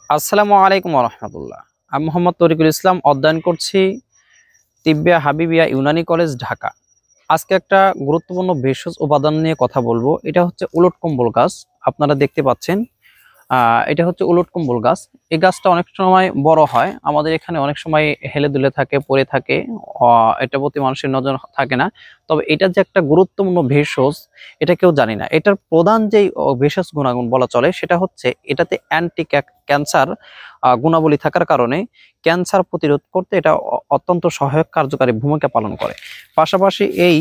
আসসালামু আলাইকুম রহমতুল্লাহ। আমি মোহাম্মদ তরিকুল ইসলাম, অধ্যয়ন করছি তিব্বিয়া হাবিবিয়া ইউনানি কলেজ, ঢাকা। আজকে একটা গুরুত্বপূর্ণ ভেষজ উপাদান নিয়ে কথা বলবো। এটা হচ্ছে উলট কম্বল গাছ। আপনারা দেখতে পাচ্ছেন, এটা হচ্ছে উলট কম্বল গাছ। এই গাছটা অনেক সময় বড় হয়, আমাদের এখানে অনেক সময় হেলে দুলে থাকে, পড়ে থাকে। এটা প্রতি মানুষের নজর থাকে না। তবে এটা যে একটা গুরুত্বপূর্ণ ভেষজ, এটা কেউ জানি না। এটার প্রধান যেই ভেষজ গুণাগুণ বলা চলে সেটা হচ্ছে এটাতে অ্যান্টি ক্যান্সার গুণাবলী থাকার কারণে ক্যান্সার প্রতিরোধ করতে এটা অত্যন্ত সহায়ক কার্যকারী ভূমিকা পালন করে। পাশাপাশি এই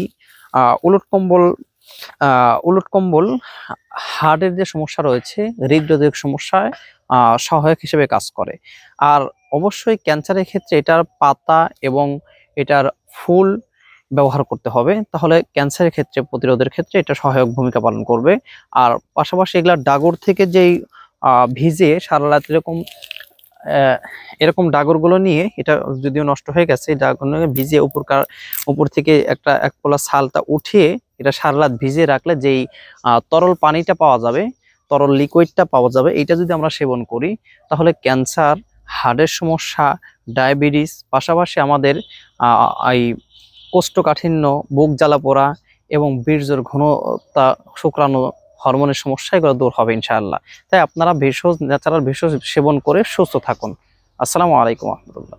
উলট কম্বল উলট কম্বল হার্টের যে সমস্যা রয়েছে, হৃদরোগের সমস্যায় সহায়ক হিসেবে কাজ করে। আর অবশ্যই ক্যান্সারের ক্ষেত্রে এটার পাতা এবং এটার ফুল ব্যবহার করতে হবে, তাহলে ক্যান্সারের ক্ষেত্রে প্রতিরোধের ক্ষেত্রে এটা সহায়ক ভূমিকা পালন করবে। আর পাশাপাশি এগুলা ডাগর থেকে যেই ভিজে সারা রাত এরকম ডাগরগুলো নিয়ে, এটা যদিও নষ্ট হয়ে গেছে, এই ডাগরগুলো ভিজিয়ে উপর থেকে এক পোলা ছালটা উঠিয়ে এটা সারা রাত ভিজিয়ে রাখলে যেই তরল পানিটা পাওয়া যাবে, তরল লিকুইডটা পাওয়া যাবে, এটা যদি আমরা সেবন করি তাহলে ক্যান্সার, হার্টের সমস্যা, ডায়াবেটিস, পাশাপাশি আমাদের এই কোষ্ঠকাঠিন্য, বুক জ্বালা পোড়া এবং বীর্যের ঘনতা শুক্রাণু হরমোনের সমস্যা, এগুলো দূর হবে ইনশাআল্লাহ। তাই আপনারা ন্যাচারাল ভেষজ সেবন করে সুস্থ থাকুন। আসসালামু আলাইকুম রহমতুল্লাহ।